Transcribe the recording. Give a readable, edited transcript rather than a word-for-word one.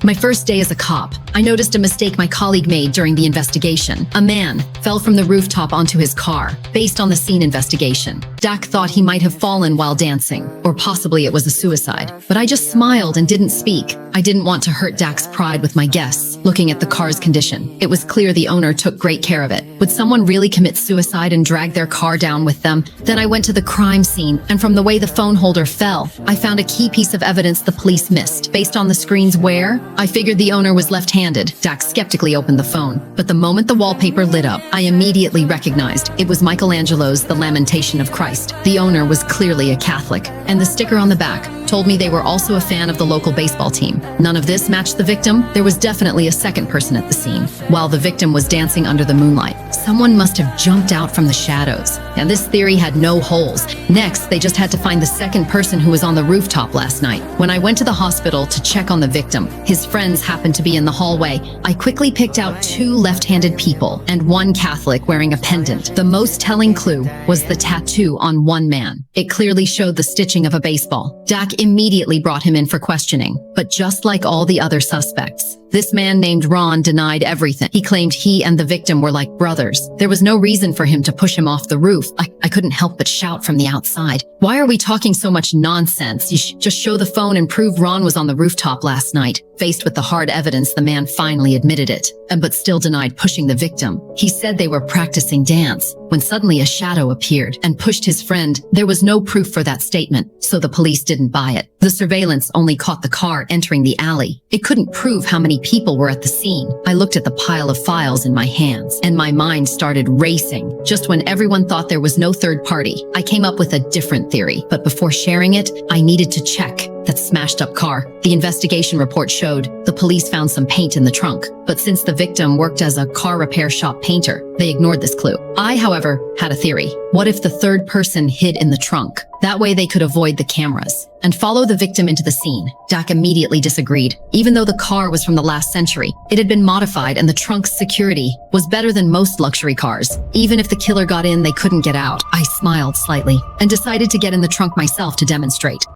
My first day as a cop, I noticed a mistake my colleague made during the investigation. A man fell from the rooftop onto his car. Based on the scene investigation, Dak thought he might have fallen while dancing, or possibly it was a suicide. But I just smiled and didn't speak. I didn't want to hurt Dak's pride with my guests. Looking at the car's condition, it was clear the owner took great care of it. Would someone really commit suicide and drag their car down with them? Then I went to the crime scene, and from the way the phone holder fell, I found a key piece of evidence the police missed. Based on the screen's wear, I figured the owner was left-handed. Dak skeptically opened the phone, but the moment the wallpaper lit up, I immediately recognized it was Michelangelo's The Lamentation of Christ. The owner was clearly a Catholic, and the sticker on the back told me they were also a fan of the local baseball team. None of this matched the victim. There was definitely a second person at the scene. While the victim was dancing under the moonlight, someone must have jumped out from the shadows. And this theory had no holes. Next, they just had to find the second person who was on the rooftop last night. When I went to the hospital to check on the victim, his friends happened to be in the hallway. I quickly picked out 2 left-handed people and 1 Catholic wearing a pendant. The most telling clue was the tattoo on one man. It clearly showed the stitching of a baseball. Dak immediately brought him in for questioning, but just like all the other suspects, this man named Ron denied everything. He claimed he and the victim were like brothers. There was no reason for him to push him off the roof. I couldn't help but shout from the outside, "Why are we talking so much nonsense? You should just show the phone and prove Ron was on the rooftop last night." Faced with the hard evidence, the man finally admitted it, but still denied pushing the victim. He said they were practicing dance, when suddenly a shadow appeared and pushed his friend. There was no proof for that statement, so the police didn't buy it. The surveillance only caught the car entering the alley. It couldn't prove how many people were at the scene. I looked at the pile of files in my hands, and my mind started racing. Just when everyone thought there was no third party, I came up with a different theory. But before sharing it, I needed to check that smashed up car. The investigation report showed the police found some paint in the trunk, but since the victim worked as a car repair shop painter, they ignored this clue. I, however, had a theory. What if the third person hid in the trunk? That way they could avoid the cameras and follow the victim into the scene. Dak immediately disagreed. Even though the car was from the last century, it had been modified and the trunk's security was better than most luxury cars. Even if the killer got in, they couldn't get out. I smiled slightly and decided to get in the trunk myself to demonstrate.